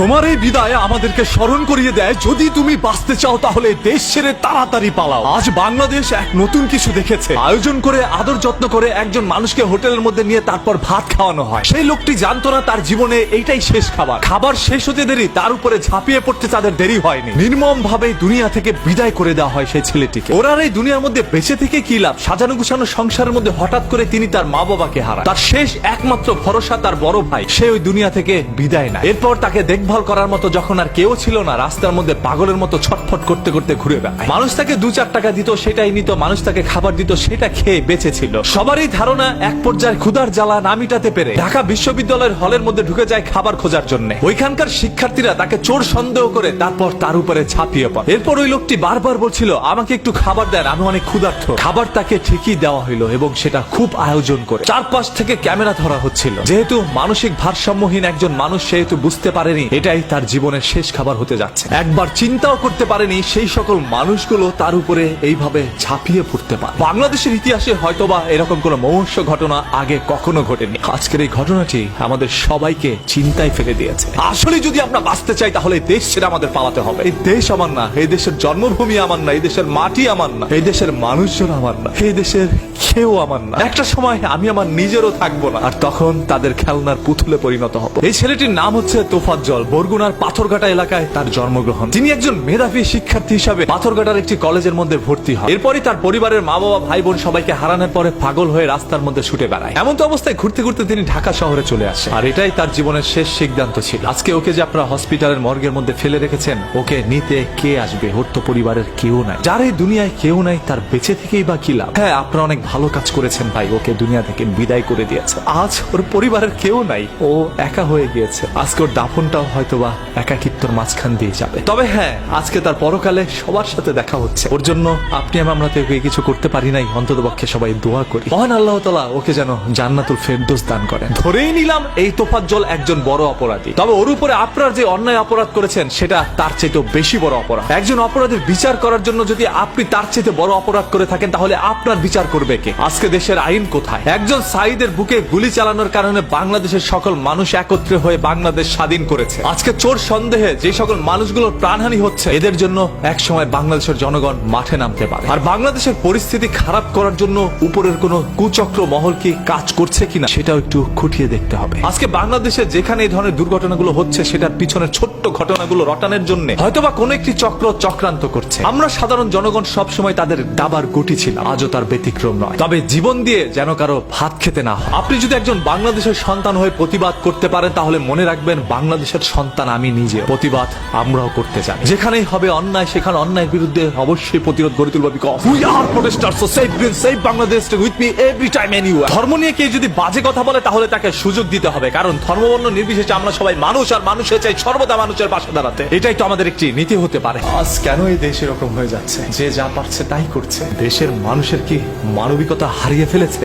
তোমার এই বিদায় আমাদেরকে স্মরণ করিয়ে দেয়, যদি তুমি বাঁচতে চাও তাহলে দেশ ছেড়ে তাড়াতাড়ি পালাও। আজ বাংলাদেশ এক নতুন কিছু দেখেছে। আয়োজন করে আদর যত্ন করে একজন মানুষকে হোটেলের মধ্যে নিয়ে তারপর ভাত খাওয়ানো হয়। সেই লোকটি জানতো না তার জীবনে এইটাই শেষ খাবার। খাবার শেষ হতে দেরি, তার উপরে ঝাঁপিয়ে পড়তে তাদের দেরি হয়নি। নির্মম ভাবে দুনিয়া থেকে বিদায় করে দেওয়া হয় সেই ছেলেটিকে। ওরা এই দুনিয়ার মধ্যে বেঁচে থেকে কি লাভ? সাজানো গুছানো সংসারের মধ্যে হঠাৎ করে তিনি তার মা বাবাকে হারান। তার শেষ একমাত্র ভরসা তার বড় ভাই, সে ওই দুনিয়া থেকে বিদায় নেয়। এরপর তাকে দেখভাল করার মতো যখন আর কেউ ছিল না, রাস্তার মধ্যে পাগলের মতো ছটফট করতে করতে ঘুরে বেড়ায়। মানুষ তাকে 2-4 টাকা দিত, সেটাই নিত। মানুষ তাকে খাবার দিত, সেটা খেয়ে বেঁচে ছিল। সবারই ধারণা এক পর্যায়ে ক্ষুধার জ্বালা না মিটাতে পেরে ঢাকা বিশ্ববিদ্যালয়ের হলের মধ্যে ঢুকে যায় খাবার খোঁজার জন্য। ওইখানকার শিক্ষার্থীরা তাকে চোর সন্দেহ করে তারপর তার উপরে ঝাঁপিয়ে পড়ে। এরপর ওই লোকটি বারবার বলছিল, আমাকে একটু খাবার দেন, আমি অনেক ক্ষুধার্ত। খাবার তাকে ঠিকই দেওয়া হইলো এবং সেটা খুব আয়োজন করে। চারপাশ থেকে ক্যামেরা ধরা হচ্ছিল। যেহেতু মানসিক ভারসাম্যহীন একজন মানুষ, সেহেতু বুঝতে পারেনি এটাই তার জীবনের শেষ খাবার হতে যাচ্ছে। একবার চিন্তাও করতে পারেনি সেই সকল মানুষগুলো তার উপরে এইভাবে ঝাঁপিয়ে পড়তে পারে। বাংলাদেশের ইতিহাসে হয়তোবা এরকম কোন মহর্ষ ঘটনা আগে কখনো ঘটেনি। আজকের এই ঘটনাটি আমাদের সবাইকে চিন্তায় ফেলে দিয়েছে। আসলে যদি আমরা বাঁচতে চাই তাহলে দেশ ছেড়ে আমাদের পালাতে হবে। এই দেশ আমার না, এই দেশের জন্মভূমি আমার না, এই দেশের মাটি আমার না, এই দেশের মানুষজন আমার না, এই দেশের কেউ আমার না। একটা সময় আমি আমার নিজেরও থাকবো না, আর তখন তাদের খেলনার পুতুলে পরিণত হব। এই ছেলেটির নাম হচ্ছে তোফাজ্জল। বরগুনার পাথরঘাটা এলাকায় তার জন্মগ্রহণ। তিনি একজন মেধাবী শিক্ষার্থী হিসাবে পাথরঘাটার একটি কলেজের মধ্যে ভর্তি হয়। এরপরই তার পরিবারের মা বাবা ভাই বোন সবাইকে হারানোর পরে পাগল হয়ে রাস্তার মধ্যে ছুটে বেড়ায়। এমন তো অবস্থায় ঘুরতে ঘুরতে তিনি ঢাকা শহরে চলে আসে, আর এটাই তার জীবনের শেষ সিদ্ধান্ত ছিল। আজকে ওকে যে আপনারা হসপিটালের মর্গের মধ্যে ফেলে রেখেছেন, ওকে নিতে কে আসবে? ওর তো পরিবারের কেউ নাই। যার এই দুনিয়ায় কেউ নাই, তার বেঁচে থেকেই বা কি লাভ? হ্যাঁ, আপনারা অনেক ভালো কাজ করেছেন ভাই, ওকে দুনিয়া থেকে বিদায় করে দিয়েছে। আজ ওর পরিবারের কেউ নাই, ও একা হয়ে গিয়েছে। আজকে ওর দাফনটাও হয়তোবা একাকিত্বর মাঝখান দিয়ে যাবে। তবে হ্যাঁ, আজকে তার পরকালে সবার সাথে দেখা হচ্ছে। ওর জন্য আপনি আমরা তো কিছু করতে পারি নাই, অন্ততপক্ষে সবাই দোয়া করি মহান আল্লাহ তাআলা ওকে যেন জান্নাতুল ফেরদৌস দান করেন। ধরেই নিলাম এই তোফাজ্জল একজন বড় অপরাধী, তবে ওর উপরে আপনার যে অন্যায় অপরাধ করেছেন সেটা তার চাইতেও বেশি বড় অপরাধ। একজন অপরাধীর বিচার করার জন্য যদি আপনি তার চাইতে বড় অপরাধ করে থাকেন, তাহলে আপনার বিচার করবে কে? আজকে দেশের আইন কোথায়? একজন সাঈদের বুকে গুলি চালানোর কারণে বাংলাদেশের সকল মানুষ একত্রে হয়ে বাংলাদেশ স্বাধীন করেছে। আজকে চোর সন্দেহে যে সকল মানুষগুলোর প্রাণহানি হচ্ছে, এদের জন্য এক সময় বাংলাদেশের জনগণ মাঠে নামতে পারে। আর বাংলাদেশের পরিস্থিতি খারাপ করার জন্য উপরের কোন কুচক্র মহল কি কাজ করছে কিনা, সেটাও একটু খুঁটিয়ে দেখতে হবে। আজকে বাংলাদেশে যেখানে এই ধরনের দুর্ঘটনাগুলো হচ্ছে, সেটার পিছনের ছোট্ট ঘটনাগুলো রটানোর জন্য হয়তোবা কোন একটি চক্র চক্রান্ত করছে। আমরা সাধারণ জনগণ সব সময় তাদের দাবার গুটি ছিলাম, আজও তার ব্যতিক্রম নয়। তবে জীবন দিয়ে যেন কারো ভাত খেতে না হয়। আপনি যদি একজন বাংলাদেশের সন্তান হয়ে প্রতিবাদ করতে পারেন, তাহলে মনে রাখবেন বাংলাদেশের সন্তান আমি নিজে। প্রতিবাদ আমরাও করতে চাই। যেখানেই হবে অন্যায়, সেখানে অন্যায়ের বিরুদ্ধে অবশ্যই প্রতিরোধ গড়ে তুলব। Because we are protesters, so save green, save Bangladesh, with me every time anywhere. ধর্ম নিয়ে কেউ যদি বাজে কথা বলে, তাহলে তাকে সুযোগ দিতে হবে, কারণ ধর্মবর্ণ নির্বিশেষে আমরা সবাই মানুষ, আর মানুষের চাই সর্বদা মানুষের পাশে দাঁড়াতে। এটাই তো আমাদের একটি নীতি হতে পারে। আজ কেন এই দেশ এরকম হয়ে যাচ্ছে? যে যা পারছে তাই করছে। দেশের মানুষের কি মানবিকতা হারিয়ে ফেলেছে?